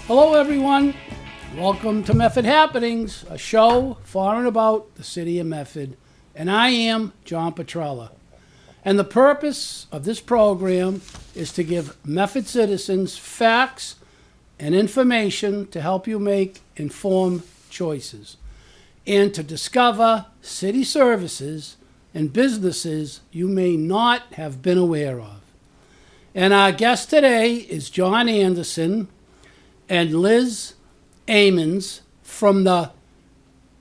Hello, everyone. Welcome to Medford Happenings, a show for and about the city of Medford. And I am John Petrella. And the purpose of this program is to give Medford citizens facts and information to help you make informed choices and to discover city services and businesses you may not have been aware of. And our guest today is John Anderson and Liz Ammons from the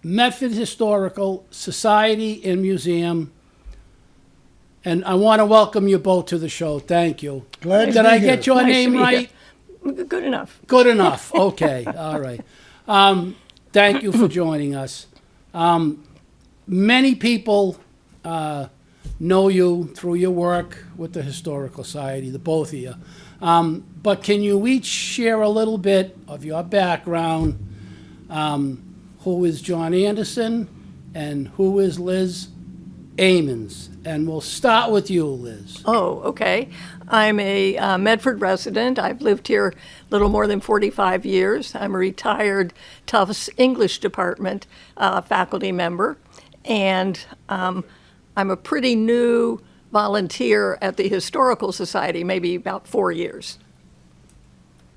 Medford Historical Society and Museum. And I want to welcome you both to the show. Thank you. Glad to be Did I here. get your name right? Good enough. Good enough. Okay. All right. Thank you for joining us. Many people know you through your work with the Historical Society, the both of you. But can you each share a little bit of your background? Who is John Anderson and who is Liz Ammons? And we'll start with you, Liz. Oh, okay. I'm a Medford resident. I've lived here a little more than 45 years. I'm a retired Tufts English Department faculty member. And I'm a pretty new volunteer at the Historical Society, maybe about 4 years.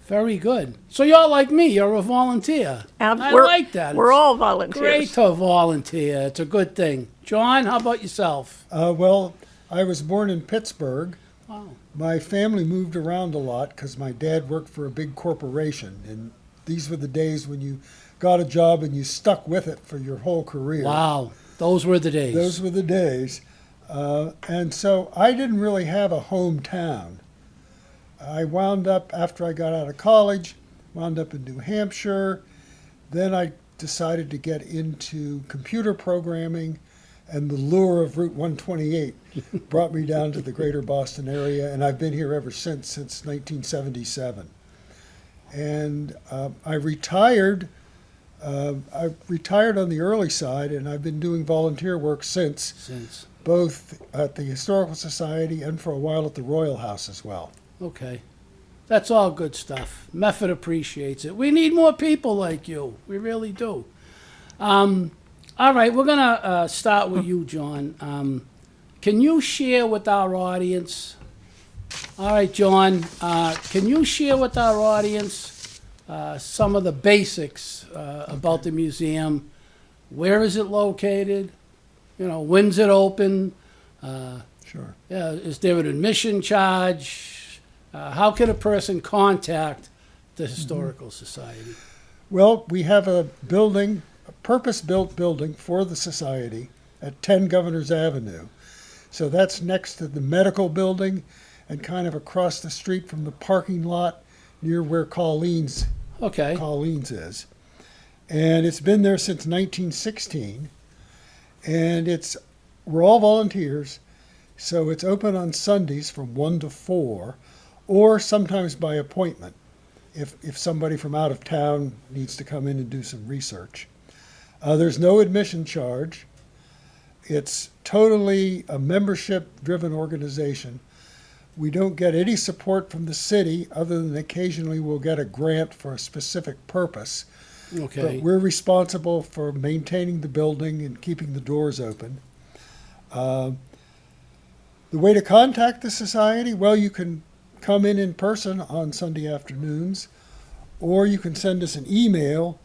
Very good. So you're like me. You're a volunteer. I like that. We're all volunteers. Great to volunteer. It's a good thing. John, how about yourself? Well, I was born in Pittsburgh. Wow. My family moved around a lot because my dad worked for a big corporation. And these were the days when you got a job and you stuck with it for your whole career. Wow. Those were the days. Those were the days. And so I didn't really have a hometown. I wound up, after I got out of college, wound up in New Hampshire. Then I decided to get into computer programming, and the lure of Route 128 brought me down to the greater Boston area, and I've been here ever since 1977. And I retired on the early side, and I've been doing volunteer work since. Both at the Historical Society and for a while at the Royal House as well. Okay. That's all good stuff. Medford appreciates it. We need more people like you. We really do. All right, we're going to start with you, John. Can you share with our audience? All right, John, can you share with our audience some of the basics about the museum? Where is it located? You know, when's it open? Sure. Yeah, is there an admission charge? How can a person contact the Historical Society? Well, we have a building, a purpose-built building for the Society at 10 Governors Avenue. So that's next to the medical building and kind of across the street from the parking lot near where Colleen's is. And it's been there since 1916. And we're all volunteers, so it's open on Sundays from 1 to 4, or sometimes by appointment if somebody from out of town needs to come in and do some research. There's no admission charge. It's totally a membership-driven organization. We don't get any support from the city other than occasionally we'll get a grant for a specific purpose. Okay. But we're responsible for maintaining the building and keeping the doors open. The way to contact the Society, well, you can come in person on Sunday afternoons, or you can send us an email.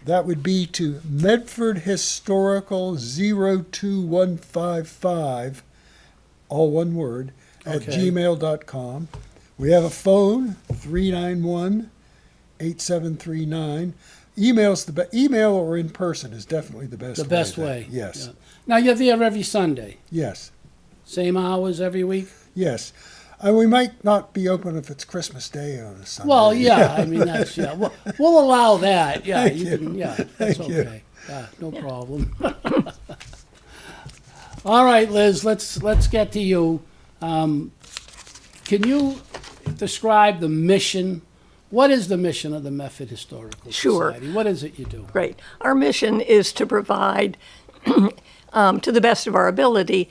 That would be to Medford Historical 02155, all one word, at gmail.com. We have a phone, 391-8739. Email or in person is definitely the best way. The best way. Yes. Yeah. Now, you're there every Sunday? Yes. Same hours every week? Yes. We might not be open if it's Christmas Day on a Sunday. Well, yeah. I mean, that's, yeah. We'll allow that. Yeah. Thank you you. can, yeah. That's Thank you. okay. Yeah, no problem. All right, Liz, let's get to you. Can you describe the mission? What is the mission of the Medford Historical Society? What is it you do? Right. Our mission is to provide, to the best of our ability,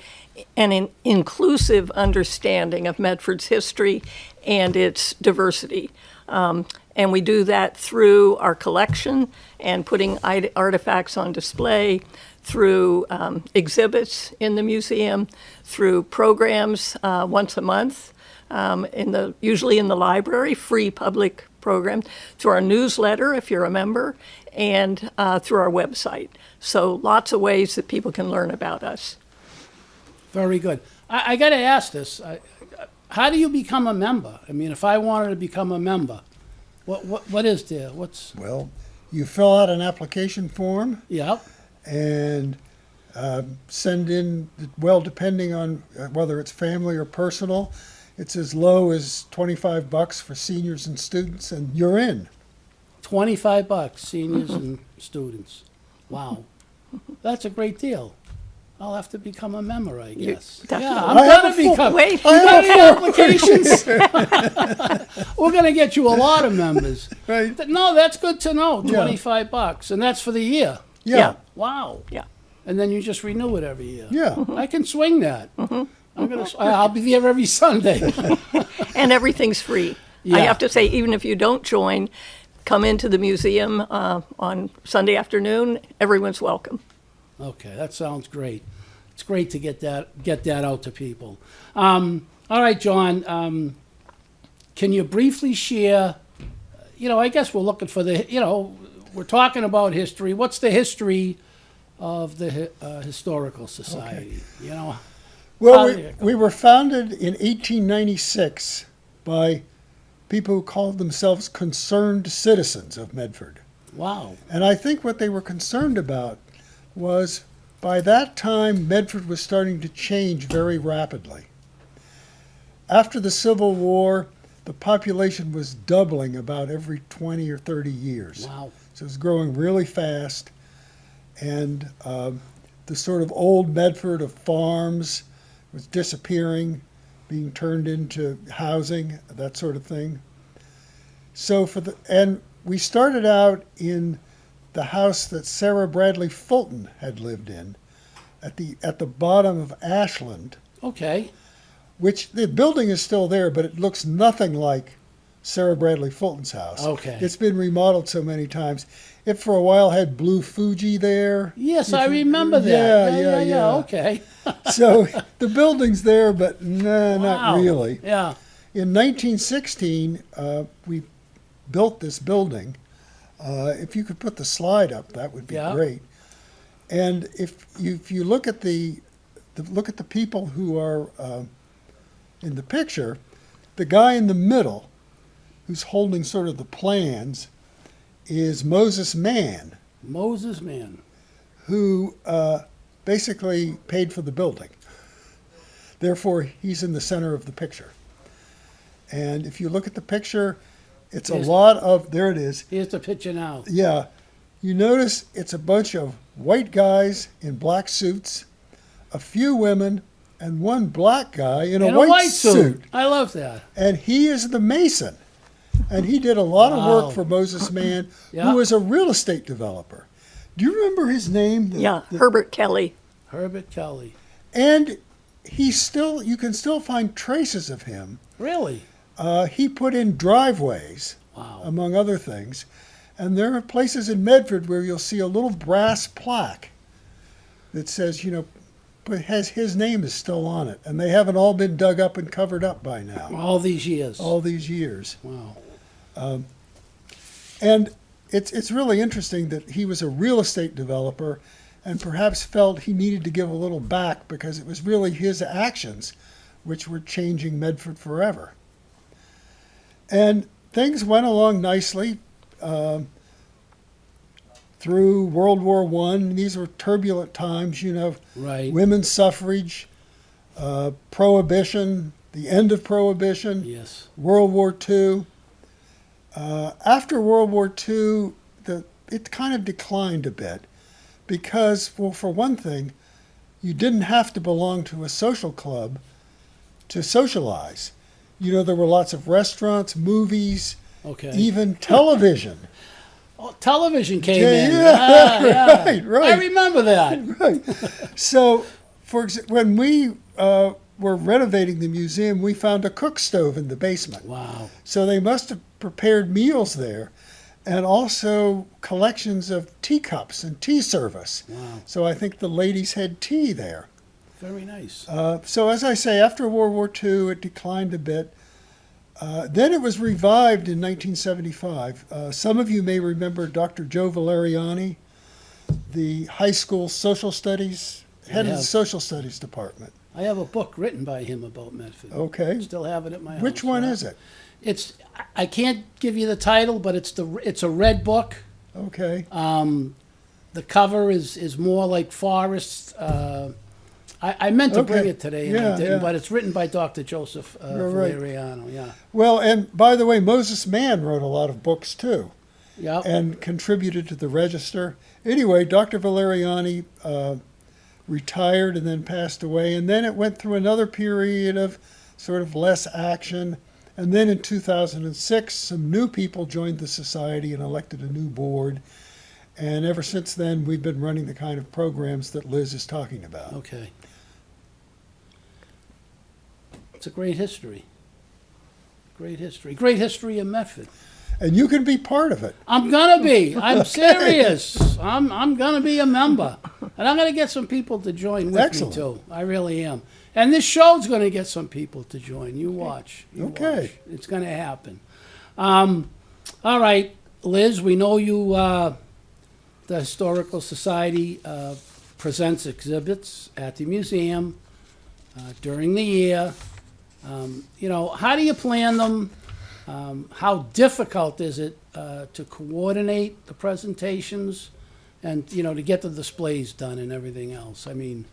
an inclusive understanding of Medford's history and its diversity. And And we do that through our collection and putting artifacts on display, through exhibits in the museum, through programs once a month, usually in the library, free public program, through our newsletter if you're a member, and through our website. So lots of ways that people can learn about us. Very good. I got to ask this. How do you become a member? I mean, if I wanted to become a member, what is there? Well, you fill out an application form. Yeah. And send in, well, depending on whether it's family or personal, it's as low as $25 for seniors and students, and you're in. $25, seniors and students. Wow. That's a great deal. I'll have to become a member, I guess. Yeah, I'm going to become. Wait. You got any applications? We're going to get you a lot of members. Right. No, that's good to know. Yeah. $25, and that's for the year. Yeah. Wow. Yeah. And then you just renew it every year. Yeah. I can swing that. I'll be there every Sunday. And everything's free. Yeah. I have to say, even if you don't join, come into the museum on Sunday afternoon. Everyone's welcome. Okay, that sounds great. It's great to get that out to people. All right, John, can you briefly share, I guess we're looking for we're talking about history. What's the history of the Historical Society? Okay. Well, we were founded in 1896 by people who called themselves concerned citizens of Medford. Wow. And I think what they were concerned about was, by that time, Medford was starting to change very rapidly. After the Civil War, the population was doubling about every 20 or 30 years. Wow. So it was growing really fast. And the sort of old Medford of farms was disappearing, being turned into housing, that sort of thing. So and we started out in the house that Sarah Bradley Fulton had lived in at the bottom of Ashland. Okay. Which the building is still there, but it looks nothing like Sarah Bradley Fulton's house. Okay. It's been remodeled so many times. It for a while had blue Fuji there. Yes, I remember that. Yeah. Okay. So the building's there, but nah, Wow. not really. Yeah. In 1916, we built this building. If you could put the slide up, that would be great. And if you look at the people who are in the picture, the guy in the middle, who's holding sort of the plans, is Moses Mann. Moses Mann. Who basically paid for the building. Therefore, he's in the center of the picture. And if you look at the picture, it's there it is. Here's the picture now. Yeah. You notice it's a bunch of white guys in black suits, a few women, and one black guy in a white suit. I love that. And he is the mason. And he did a lot of work for Moses Mann, who was a real estate developer. Do you remember his name? Herbert Kelly. Herbert Kelly. And you can still find traces of him. Really? He put in driveways, among other things. And there are places in Medford where you'll see a little brass plaque that says, but his name is still on it. And they haven't all been dug up and covered up by now. All these years. All these years. Wow. And it's really interesting that he was a real estate developer and perhaps felt he needed to give a little back because it was really his actions which were changing Medford forever. And things went along nicely through World War I. These were turbulent times, Right. Women's suffrage, Prohibition, the end of Prohibition, Yes. World War II. After World War II, it kind of declined a bit because, well, for one thing, you didn't have to belong to a social club to socialize. There were lots of restaurants, movies, even television. Oh, television came in. Yeah, right. I remember that. Right. So, when we were renovating the museum, we found a cook stove in the basement. Wow. So they must have prepared meals there, and also collections of teacups and tea service. Wow. So I think the ladies had tea there. Very nice. So as I say, after World War II, it declined a bit. Then it was revived in 1975. Some of you may remember Dr. Joe Valeriani, the high school social studies, head of the social studies department. I have a book written by him about Medford. Okay. Still have it at my house. Which one is it? I can't give you the title, but it's a red book. Okay. The cover is more like forest. I meant to bring Okay. it today, and I Yeah, didn't, yeah. but it's written by Dr. Joseph right. Valeriano. Yeah. Well, and by the way, Moses Mann wrote a lot of books too, Yeah. and contributed to the Register. Anyway, Dr. Valeriani retired and then passed away, and then it went through another period of sort of less action. And then in 2006, some new people joined the society and elected a new board. And ever since then, we've been running the kind of programs that Liz is talking about. Okay. It's a great history. Great history. Great history in Medford. And you can be part of it. I'm gonna be. I'm serious. I'm gonna be a member, and I'm gonna get some people to join with Excellent. me too. I really am. And this show's gonna get some people to join. You watch. You Okay. watch. It's gonna happen. All right, Liz. We know you. The Historical Society presents exhibits at the museum during the year. How do you plan them? How difficult is it to coordinate the presentations and, to get the displays done and everything else? I mean,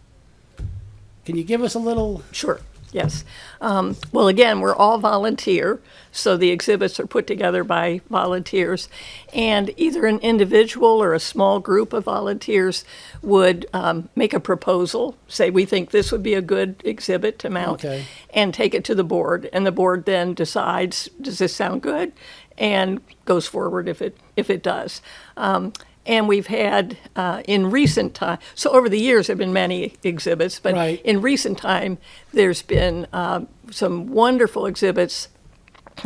can you give us a little? Sure, yes. Well, again, we're all volunteer, so the exhibits are put together by volunteers, and either an individual or a small group of volunteers would make a proposal, say we think this would be a good exhibit to mount, Okay. and take it to the board, and the board then decides, does this sound good, and goes forward if it does. And we've had, in recent time, so over the years there have been many exhibits, but Right. in recent time there's been some wonderful exhibits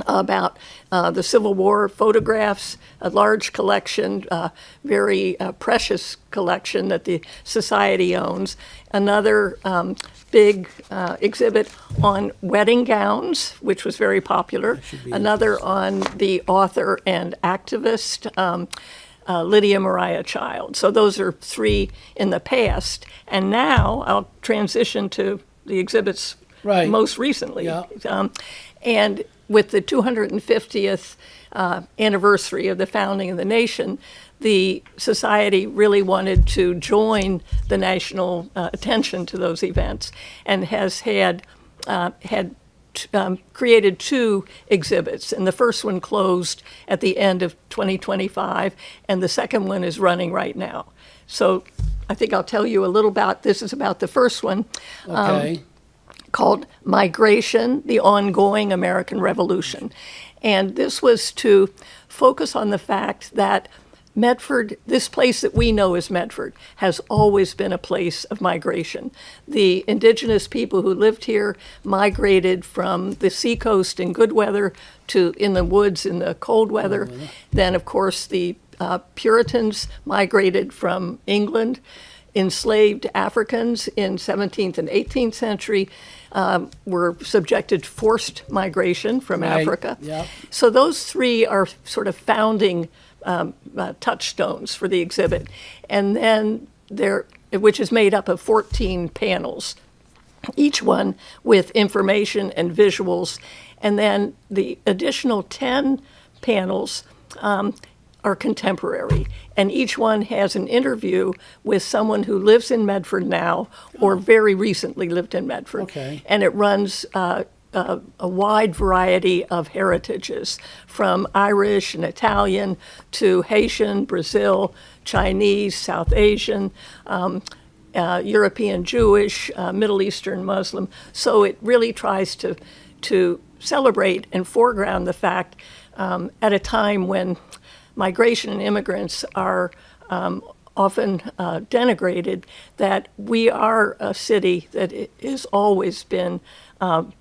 about the Civil War photographs, a large collection, very precious collection that the Society owns. Another big exhibit on wedding gowns, which was very popular. Another on the author and activist, Lydia Mariah Child. So those are three in the past. And now I'll transition to the exhibits Right. most recently. Yeah. And with the 250th anniversary of the founding of the nation, the Society really wanted to join the national attention to those events and has had created two exhibits, and the first one closed at the end of 2025, and the second one is running right now. So I think I'll tell you a little about, this is about the first one, Okay. called Migration, the Ongoing American Revolution. And this was to focus on the fact that Medford, this place that we know as Medford, has always been a place of migration. The indigenous people who lived here migrated from the seacoast in good weather to in the woods in the cold weather. Then, of course, the Puritans migrated from England. Enslaved Africans in 17th and 18th century were subjected to forced migration from Right, Africa. yep. So those three are sort of founding touchstones for the exhibit. And then which is made up of 14 panels, each one with information and visuals. And then the additional 10 panels are contemporary, and each one has an interview with someone who lives in Medford now or very recently lived in Medford. Okay. And it runs a wide variety of heritages, from Irish and Italian to Haitian, Brazil, Chinese, South Asian, European Jewish, Middle Eastern Muslim. So it really tries to celebrate and foreground the fact at a time when migration and immigrants are often denigrated, that we are a city that has always been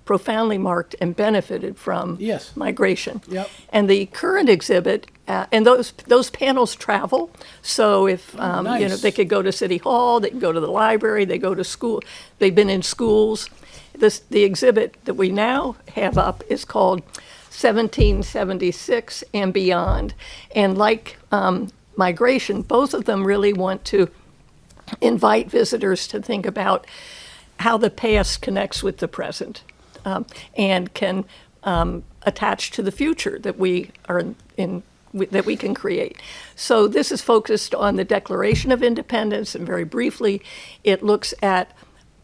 profoundly marked and benefited from Yes. migration. Yep. And the current exhibit, and those panels travel. So if Nice. they could go to City Hall, they can go to the library, they go to school. They've been in schools. The exhibit that we now have up is called 1776 and Beyond. And like migration, both of them really want to invite visitors to think about how the past connects with the present, and can attach to the future that we are that we can create. So this is focused on the Declaration of Independence, and very briefly, it looks at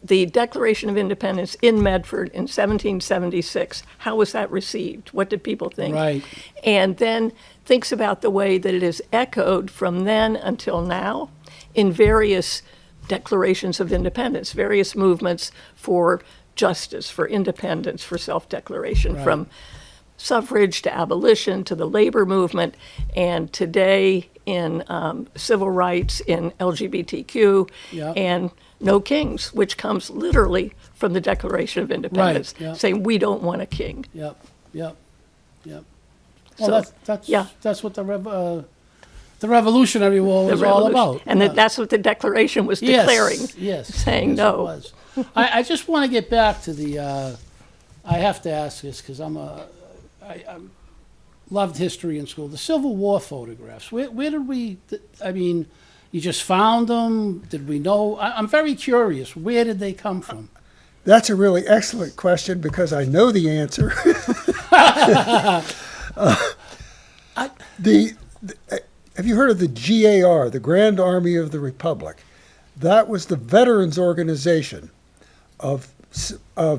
the Declaration of Independence in Medford in 1776. How was that received? What did people think? Right. And then thinks about the way that it is echoed from then until now in various declarations of independence, various movements for justice, for independence, for self-declaration, Right. from suffrage to abolition to the labor movement, and today in civil rights, in LGBTQ, Yep. and no kings, which comes literally from the Declaration of Independence, Yep. saying we don't want a king. Yep. Well, So, that's yeah. that's what the Revolutionary War was all Revolution. about. And Yeah. that's what the Declaration was declaring. Yes. saying yes, no. It was. I just want to get back to the. I have to ask this because I loved history in school. The Civil War photographs. Where did we? I mean, you just found them. Did we know? I'm very curious. Where did they come from? That's a really excellent question because I know the answer. Have you heard of the GAR, the Grand Army of the Republic? That was the veterans organization of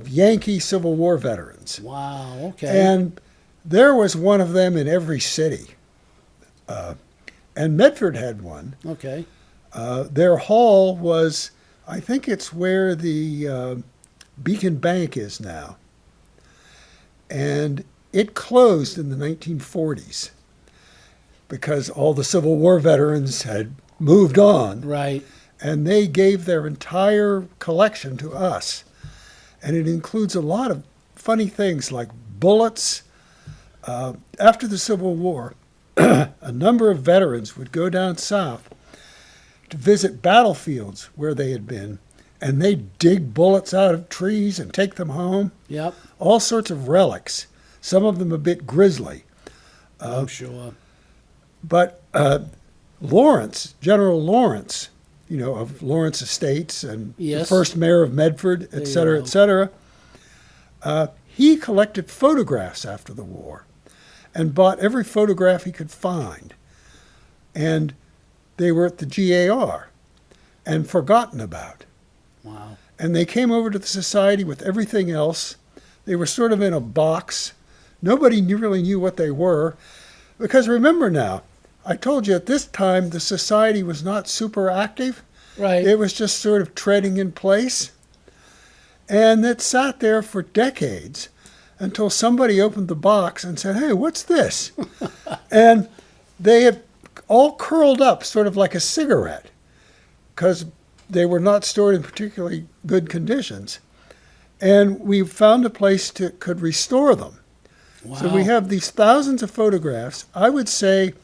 Yankee Civil War veterans. Wow. Okay. And there was one of them in every city. And Medford had one. Okay. Their hall was, I think it's where the Beacon Bank is now. And it closed in the 1940s because all the Civil War veterans had moved on. Right. And they gave their entire collection to us. And it includes a lot of funny things like bullets. After the Civil War, a number of veterans would go down south to visit battlefields where they had been, and they'd dig bullets out of trees and take them home. Yep. All sorts of relics, some of them a bit grisly. I'm sure. But Lawrence, General Lawrence, of Lawrence Estates and the Yes. first mayor of Medford, There et you cetera, go. et cetera, he collected photographs after the war and bought every photograph he could find. And they were at the GAR and forgotten about. Wow. And they came over to the society with everything else. They were sort of in a box. Nobody really knew what they were. Because remember now, I told you at this time the society was not super active. Right. It was just sort of treading in place. And it sat there for decades until somebody opened the box and said, "Hey, what's this?" And they had all curled up sort of like a cigarette because they were not stored in particularly good conditions. And we found a place could restore them. Wow. So we have these thousands of photographs. I would say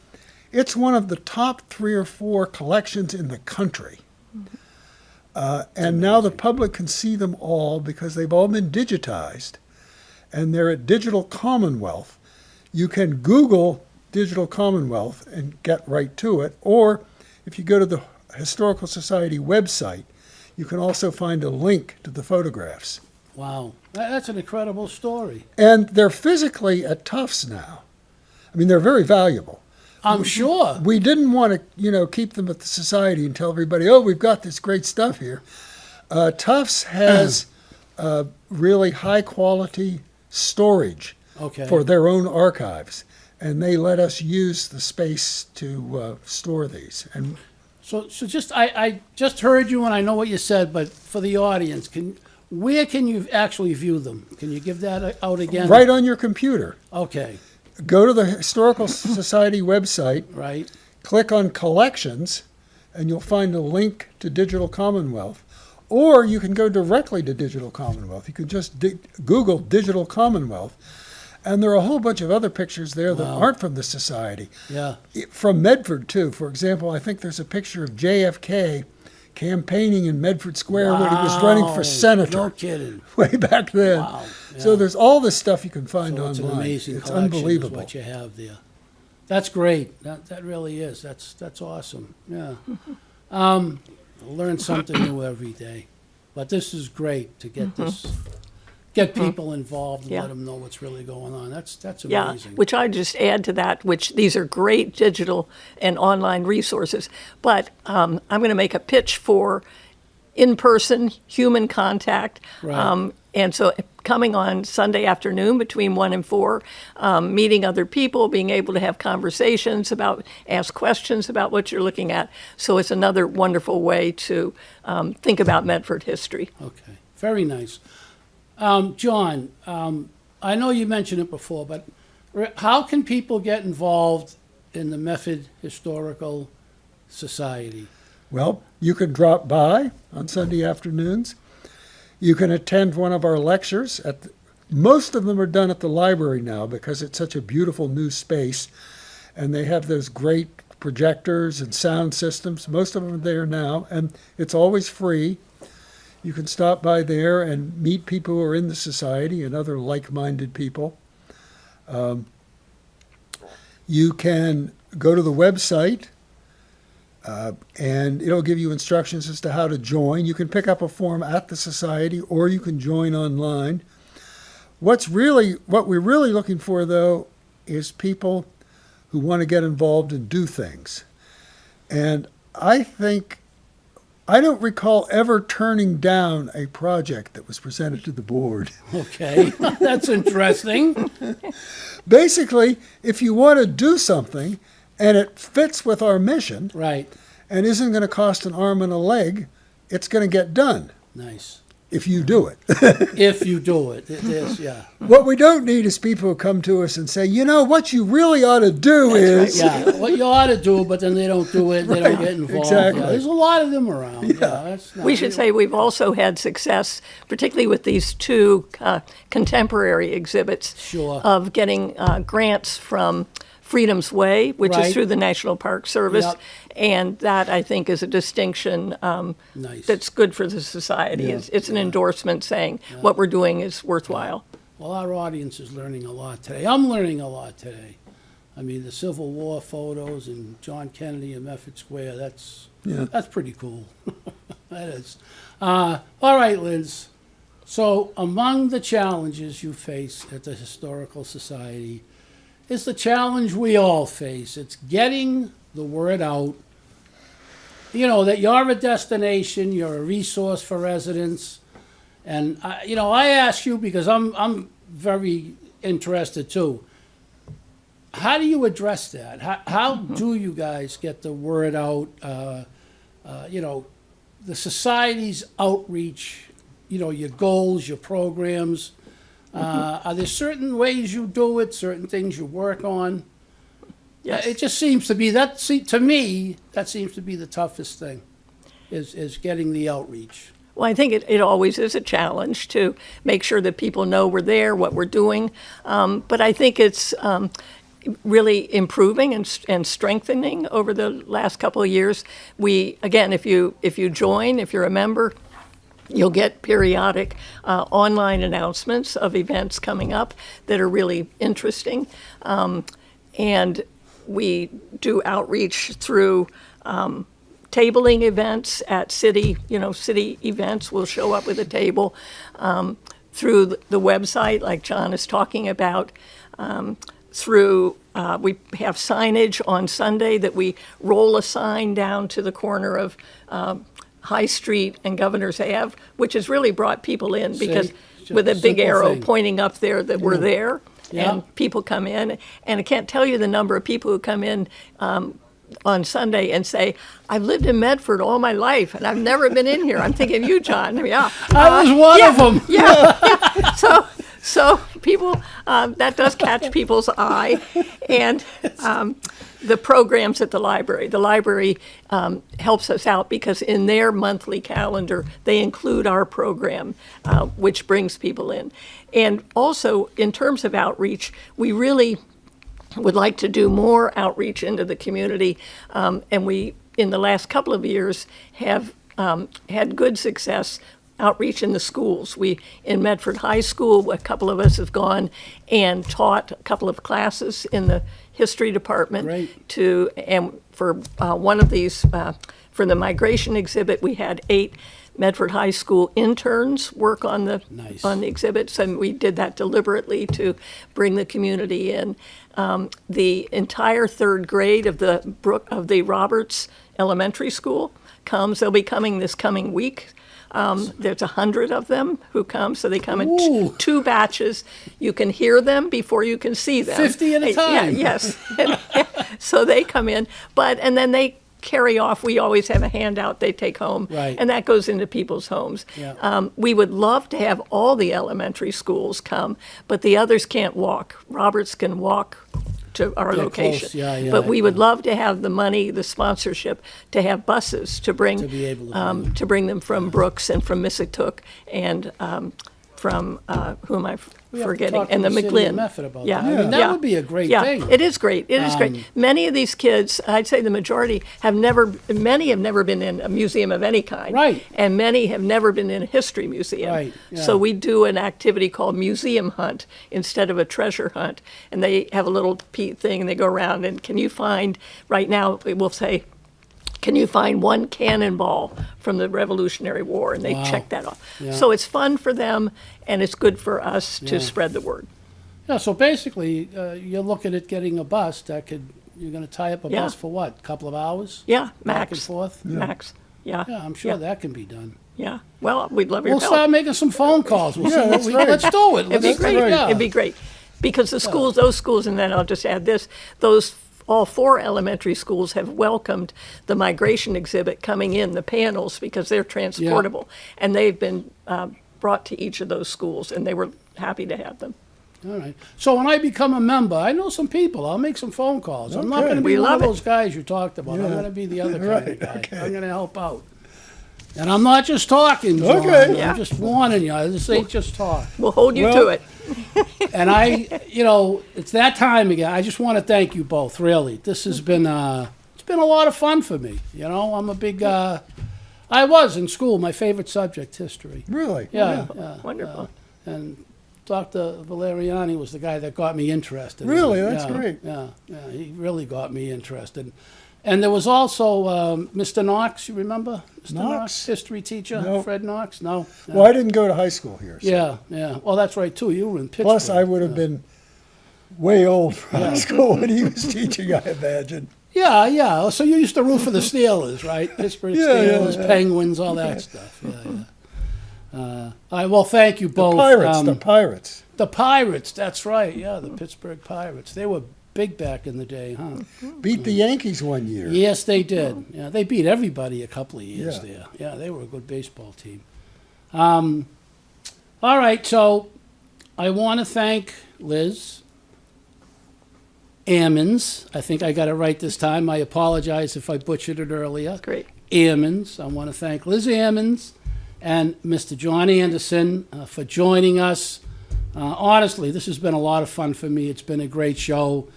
it's one of the top 3 or 4 collections in the country. And now the public can see them all because they've all been digitized. And they're at Digital Commonwealth. You can Google Digital Commonwealth and get right to it. Or if you go to the Historical Society website, you can also find a link to the photographs. Wow. That's an incredible story. And they're physically at Tufts now. I mean, they're very valuable. I'm sure. We didn't want to, keep them at the society and tell everybody, "Oh, we've got this great stuff here." Tufts has really high quality storage Okay. for their own archives, and they let us use the space to store these. And So just I just heard you and I know what you said, but for the audience, where can you actually view them? Can you give that out again? right on your computer, Okay. go to the Historical Society website, Right. click on Collections, and you'll find a link to Digital Commonwealth. Or you can go directly to Digital Commonwealth. You can just Google Digital Commonwealth, and there are a whole bunch of other pictures there that aren't from the society. Yeah. From Medford, too. For example, I think there's a picture of JFK campaigning in Medford Square when he was running for senator. No kidding. Way back then. Wow. Yeah. So there's all this stuff you can find So it's online. an amazing It's collection unbelievable. is what you have there. That's great. That really is. That's awesome. Yeah. I learn something new every day. But this is great to get get people involved and Yeah. let them know what's really going on. That's Yeah, amazing. which I just add to that, which these are great digital and online resources. But I'm going to make a pitch for in-person human contact. Right. And so coming on Sunday afternoon between 1 and 4, meeting other people, being able to have conversations ask questions about what you're looking at. So it's another wonderful way to think about Medford history. Okay. Very nice. John, I know you mentioned it before, but how can people get involved in the Medford Historical Society? Well, you can drop by on Sunday afternoons. You can attend one of our lectures. Most of them are done at the library now because it's such a beautiful new space, and they have those great projectors and sound systems. Most of them are there now, and it's always free. You can stop by there and meet people who are in the society and other like-minded people. You can go to the website, and it'll give you instructions as to how to join. You can pick up a form at the society, or you can join online. What we're really looking for, though, is people who want to get involved and do things. And I don't recall ever turning down a project that was presented to the board. Okay. That's interesting. Basically, if you want to do something and it fits with our mission Right. and isn't going to cost an arm and a leg, it's going to get done Nice. if you do it. If you do it. Yeah. What we don't need is people who come to us and say, you know, what you really ought to do is... Yeah. What you ought to do, but then they don't do it. They don't get involved. exactly. Yeah, there's a lot of them around. Yeah. That's not We should say we've also had success, particularly with these two contemporary exhibits, Sure. of getting grants from Freedom's Way, which Right. is through the National Park Service. Yep. And that, I think, is a distinction Nice. that's good for the society. Yeah. It's an endorsement saying what we're doing is worthwhile. Well, our audience is learning a lot today. I'm learning a lot today. I mean, the Civil War photos and John Kennedy and Medford Square, that's pretty cool. That is. All right, Liz. So among the challenges you face at the Historical Society is the challenge we all face. It's getting the word out, you know, that you're a destination, you're a resource for residents. And, I ask you because I'm very interested too. How do you address that? How do you guys get the word out? The society's outreach, your goals, your programs. Are there certain ways you do it, certain things you work on? Yes. It just seems to be to me, that seems to be the toughest thing, is getting the outreach. Well, I think it always is a challenge to make sure that people know we're there, what we're doing. But I think it's really improving and strengthening over the last couple of years. Again, if you join, if you're a member, you'll get periodic online announcements of events coming up that are really interesting. And we do outreach through tabling events at city events. We'll show up with a table through the website, like John is talking about. We have signage on Sunday that we roll a sign down to the corner of High Street and Governor's Ave, which has really brought people in because just with a a big simple arrow thing. pointing up there that we're there. Yeah. And people come in, and I can't tell you the number of people who come in on Sunday and say, I've lived in Medford all my life, and I've never been in here. I'm thinking of you, John. Yeah. I was one of them. Yeah. So people, that does catch people's eye. And the programs at the library. The library helps us out because in their monthly calendar, they include our program, which brings people in. And also, in terms of outreach, we really would like to do more outreach into the community. And we, in the last couple of years, have had good success outreach in the schools. We, in Medford High School, a couple of us have gone and taught a couple of classes in the history department. Great. And for one of these, for the migration exhibit, we had 8 Medford High School interns work on the Nice. on the exhibits, and we did that deliberately to bring the community in. The entire 3rd grade of the Roberts Elementary School comes. They'll be coming this coming week. There's 100 of them who come, so they come in Ooh. 2 batches. You can hear them before you can see them. 50 at a time. Yeah, yes. So they come in, and then they carry off. We always have a handout they take home, Right. and that goes into people's homes. Yeah. We would love to have all the elementary schools come, but the others can't walk. Roberts can walk to our They're location. close. Yeah, but we would yeah. love to have the money, the sponsorship, to have buses to bring To be able to to bring them from Brooks and from Missatook and from who am I We have to forgetting? talk to And the city of McGlynn. Medford about Yeah, that. I mean, that yeah. would be a great Yeah, thing. it is great. It is great. Many of these kids, I'd say the majority, many have never been in a museum of any kind. Right. And many have never been in a history museum. Right, yeah. So we do an activity called museum hunt instead of a treasure hunt. And they have a little thing, and they go around, and can you find, right now, we'll say, can you find one cannonball from the Revolutionary War? And they Wow. check that off. Yeah. So it's fun for them, and it's good for us to Yeah. spread the word. Yeah, so basically, you're looking at getting a bus that you're going to tie up a Yeah. bus for what, a couple of hours? Yeah, Back and max. forth? Max. Yeah. Yeah, I'm sure Yeah. that can be done. Yeah. Well, we'd love your We'll help. start making some phone calls. We'll Yeah, see what that's we, right. let's do it. It'd be Let's- great. yeah. It'd be great. Because the schools, those schools, and then I'll just add this, all 4 elementary schools have welcomed the migration exhibit coming in, the panels, because they're transportable. And they've been brought to each of those schools, and they were happy to have them. All right. So when I become a member, I know some people. I'll make some phone calls. I'm not Okay. going to We be one of love it. those guys you talked about. I'm Yeah. going to be the other kind Right, of guy. okay. I'm going to help out. And I'm not just talking, John. Okay. I'm Yeah. just warning you. This ain't just talk. We'll hold you to Well- it. And it's that time again. I just want to thank you both, really. This has been, it's been a lot of fun for me. I'm a big, I was in school, my favorite subject, history. Really? Yeah. Wonderful. And Dr. Valeriani was the guy that got me interested. in Really? it. That's Yeah, great. Yeah, he really got me interested. And there was also Mr. Knox, you remember? Mr. Knox? History teacher, No. Fred Knox? No? Well, I didn't go to high school here. So. Yeah. Well, that's right, too. You were in Pittsburgh. Plus, I would have been way old for high school when he was teaching, I imagine. Yeah. So you used to root for the Steelers, right? Pittsburgh Yeah, Steelers, yeah. Penguins, all that stuff. Yeah. All right, well, thank you both. The Pirates. The Pirates, that's right. Yeah, the Pittsburgh Pirates. They were big back in the day, huh? Beat the Yankees one year. Yes, they did. Yeah, they beat everybody a couple of years Yeah. there. Yeah, they were a good baseball team. All right, so I want to thank Liz Ammons. I think I got it right this time. I apologize if I butchered it earlier. Great. Ammons. I want to thank Liz Ammons and Mr. John Anderson for joining us. Honestly, this has been a lot of fun for me. It's been a great show,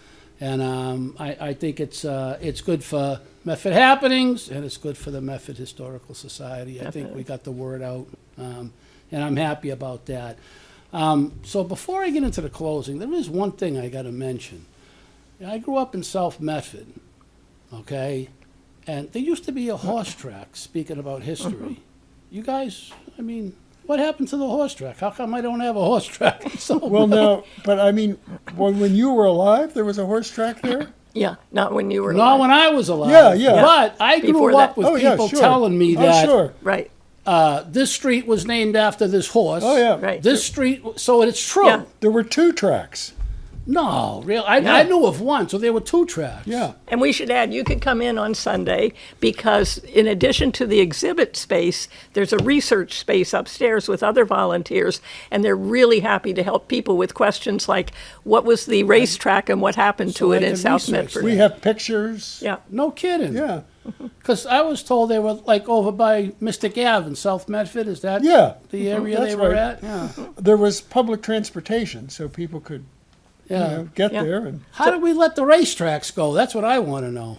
and I think it's good for Medford Happenings, and it's good for the Medford Historical Society. I think we got the word out, and I'm happy about that. So before I get into the closing, there is one thing I got to mention. I grew up in South Medford, okay, and there used to be a horse track, speaking about history. You guys, I mean, what happened to the horse track? How come I don't have a horse track in South Well, Medford? no, but I mean, when you were alive, there was a horse track there? Yeah, not when you were Not alive. when I was alive. Yeah, yeah. But I Before grew up that. with Oh, yeah, people sure. telling me Oh, that sure. Right. this street was named after this horse. Oh, yeah. Right. This street, so it's true. Yeah. There were 2 tracks. No, really. Yeah. I knew of one, so there were 2 tracks. Yeah. And we should add, you could come in on Sunday because in addition to the exhibit space, there's a research space upstairs with other volunteers, and they're really happy to help people with questions like, what was the racetrack and what happened So to I it in can South research Medford? We have pictures. Yeah. No kidding. Yeah. Because I was told they were like over by Mystic Ave in South Medford. Is that Yeah. the area That's they were right. at? Yeah. There was public transportation, so people could Yeah. get Yeah. there. And How did we let the racetracks go? That's what I want to know.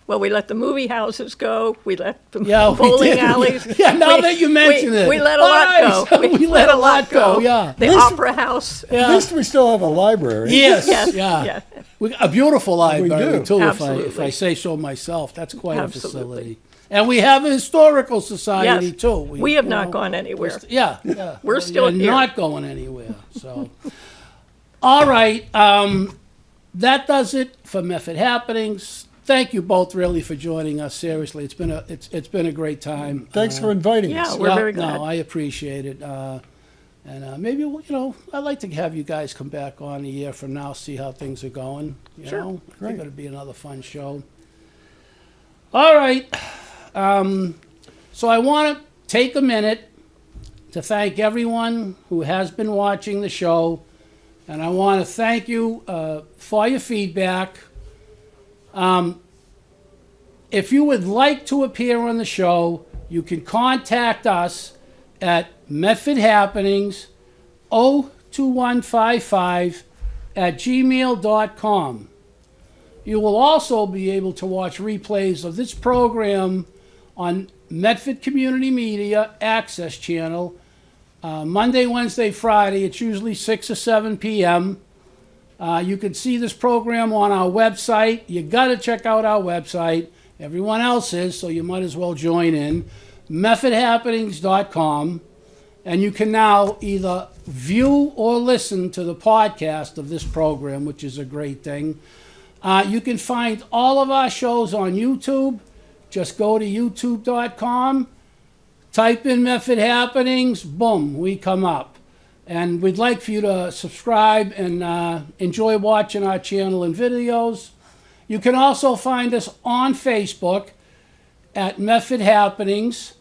Well, we let the movie houses go. We let the Yeah, we bowling did. alleys. Yeah, now We- that you mention it. We let a All lot right. go. We let a lot go, yeah. The This- Opera House. at Yeah. least we still have a library. Yes. Yes, Yeah. yeah. A beautiful library do. too, if Absolutely. I say so myself. That's quite a Absolutely. facility. And we have a historical society Yes. too. We have you not know, gone anywhere. Yeah, yeah. We're still and here. not going anywhere. So, all right. That does it for Medford Happenings. Thank you both really for joining us. Seriously, it's been a great time. Thanks for inviting Yeah, us. we're very glad. No, I appreciate it. And maybe, I'd like to have you guys come back on a year from now, see how things are going. Sure. I think Great. it'll be another fun show. All right. So I want to take a minute to thank everyone who has been watching the show. And I want to thank you for your feedback. If you would like to appear on the show, you can contact us at Medford Happenings 02155 @gmail.com. You will also be able to watch replays of this program on Medford Community Media Access Channel Monday, Wednesday, Friday. It's usually 6 or 7 p.m. You can see this program on our website. You got to check out our website. Everyone else is, so you might as well join in. MedfordHappenings.com. And you can now either view or listen to the podcast of this program, which is a great thing. You can find all of our shows on YouTube. Just go to youtube.com, type in Medford Happenings, boom, we come up. And we'd like for you to subscribe and enjoy watching our channel and videos. You can also find us on Facebook at Medford Happenings.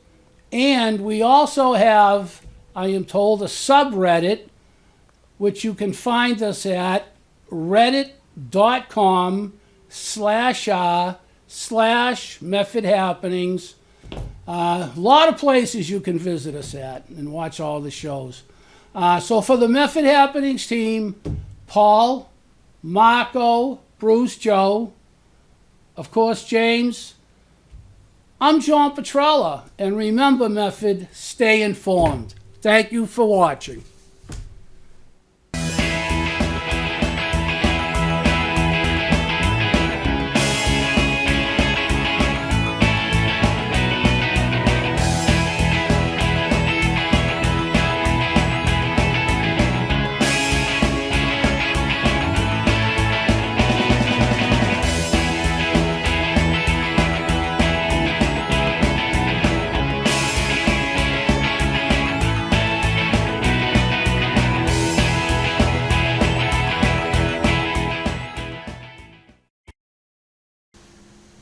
And we also have, I am told, a subreddit, which you can find us at reddit.com/r/Medford Happenings. A lot of places you can visit us at and watch all the shows. So for the Medford Happenings team, Paul, Marco, Bruce, Joe, of course, James, I'm John Petrella. And remember, Medford, stay informed. Thank you for watching.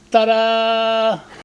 Ta-da!